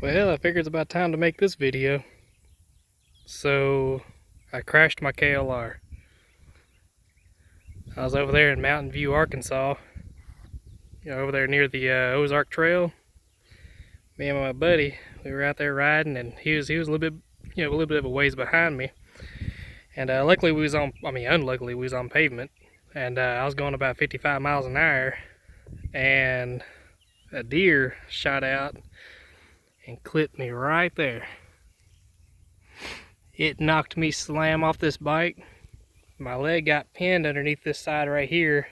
Well, I figured it's about time to make this video. So, I crashed my KLR. I was over there in Mountain View, Arkansas. Over there near the Ozark Trail. Me and my buddy, we were out there riding, and he was a little bit, a little bit of a ways behind me. And luckily we was on, unluckily we was on pavement. And I was going about 55 miles an hour, and a deer shot out and clipped me right there. It knocked me slam off this bike. My leg got pinned underneath this side right here.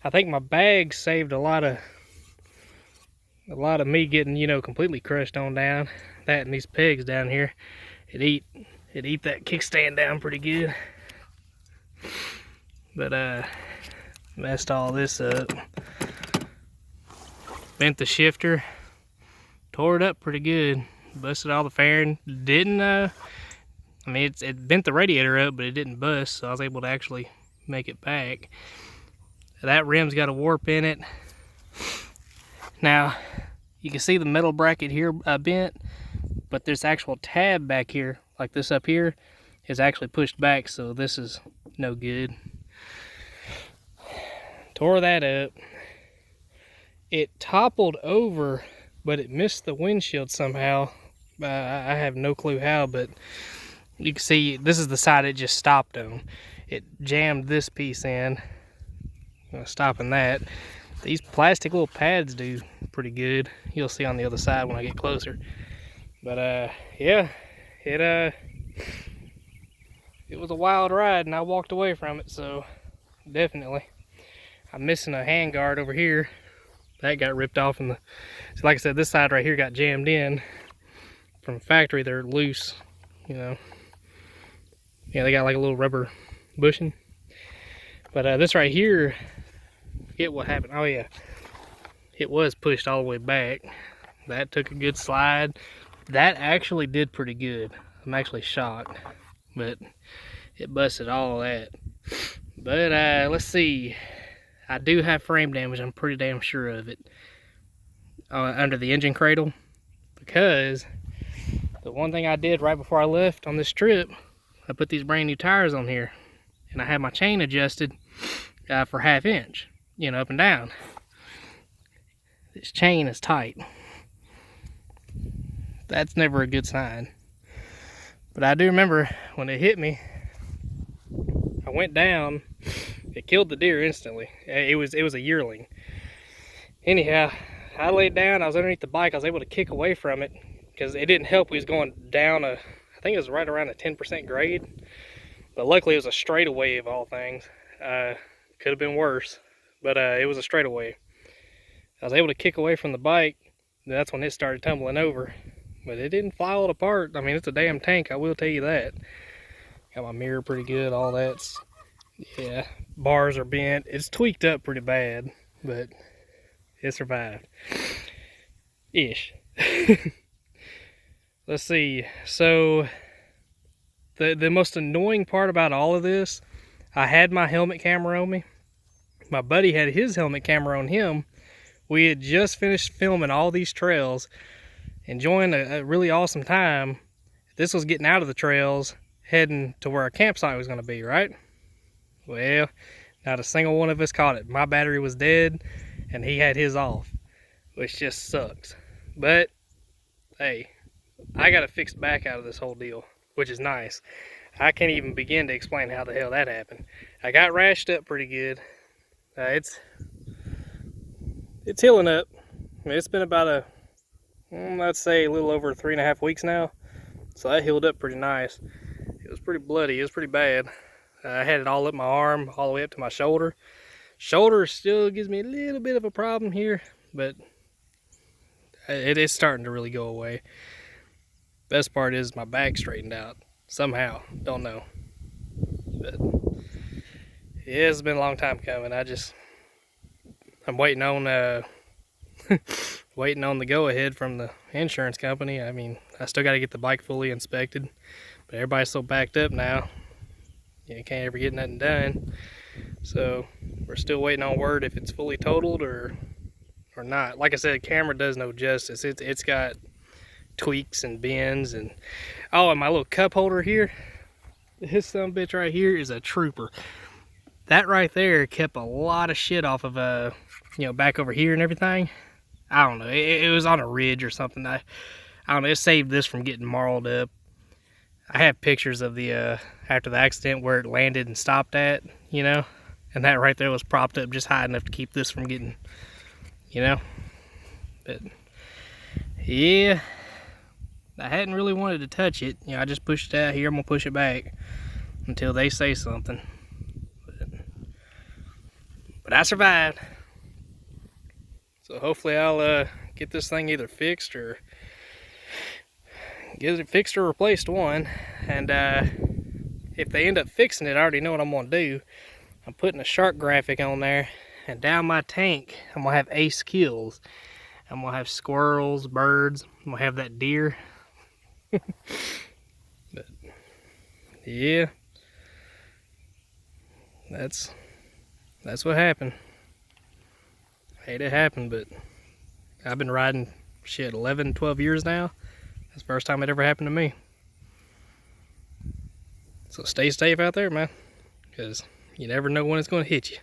I think my bag saved a lot of me getting, completely crushed on down. That and these pegs down here. It eat that kickstand down pretty good. But messed all this up. Bent the shifter. Tore it up pretty good. Busted all the fairing. Didn't it bent the radiator up, but it didn't bust, so I was able to actually make it back. That rim's got a warp in it. Now, you can see the metal bracket here bent, but this actual tab back here, like this up here, is actually pushed back, so this is no good. Tore that up. It toppled over, but it missed the windshield somehow. I have no clue how, but you can see this is the side it just stopped on. It jammed this piece in, stopping that. These plastic little pads do pretty good. You'll see on the other side when I get closer. But yeah, it was a wild ride, and I walked away from it, so definitely. I'm missing a handguard over here. That got ripped off, and so like I said, this side right here got jammed in. From factory, they're loose, Yeah, they got like a little rubber bushing. But this right here, forget what happened. Oh yeah, it was pushed all the way back. That took a good slide. That actually did pretty good. I'm actually shocked, but it busted all of that. But let's see. I do have frame damage. I'm pretty damn sure of it. Under the engine cradle, because the one thing I did right before I left on this trip, I put these brand new tires on here, and I had my chain adjusted for 1/2 inch, up and down. This chain is tight. That's never a good sign. But I do remember when it hit me, I went down. It killed the deer instantly. It was a yearling. Anyhow, I laid down. I was underneath the bike. I was able to kick away from it because it didn't help. We was going down I think it was right around a 10% grade. But luckily it was a straightaway of all things. Could have been worse, but it was a straightaway. I was able to kick away from the bike. That's when it started tumbling over. But it didn't fly all apart. It's a damn tank, I will tell you that. Got my mirror pretty good, all that's, yeah, bars are bent. It's tweaked up pretty bad, but it survived. Ish. Let's see. So, the most annoying part about all of this, I had my helmet camera on me. My buddy had his helmet camera on him. We had just finished filming all these trails, enjoying a really awesome time. This was getting out of the trails, heading to where our campsite was going to be, right? Well, not a single one of us caught it. My battery was dead, and he had his off, which just sucks. But, hey, I got a fixed back out of this whole deal, which is nice. I can't even begin to explain how the hell that happened. I got rashed up pretty good. It's healing up. It's been about I'd say a little over 3.5 weeks now. So that healed up pretty nice. It was pretty bloody. It was pretty bad. I had it all up my arm, all the way up to my shoulder. Shoulder still gives me a little bit of a problem here, but it is starting to really go away. Best part is my back straightened out somehow. Don't know. But yeah, it's been a long time coming. I'm waiting on waiting on the go-ahead from the insurance company. I still got to get the bike fully inspected, but everybody's so backed up now. You can't ever get nothing done. So we're still waiting on word if it's fully totaled or not. Like I said, camera does no justice. It's got tweaks and bends. And oh, and my little cup holder here, this sumbitch right here is a trooper. That right there kept a lot of shit off of you know, back over here and everything. I don't know, it was on a ridge or something. I don't know, it saved this from getting marled up. I have pictures of the after the accident where it landed and stopped at, you know, and that right there was propped up just high enough to keep this from getting, you know. But yeah, I hadn't really wanted to touch it. You know, I just pushed it out here. I'm gonna push it back until they say something. But I survived. So hopefully I'll get this thing either fixed or get it fixed or replaced, one. And if they end up fixing it, I already know what I'm gonna do. I'm putting a shark graphic on there, and down my tank I'm gonna have ace kills. I'm gonna have squirrels, birds, I'm gonna have that deer. But yeah, that's what happened. I hate it happened, but I've been riding shit 11, 12 years now. That's the first time it ever happened to me. So stay safe out there, man, because you never know when it's going to hit you.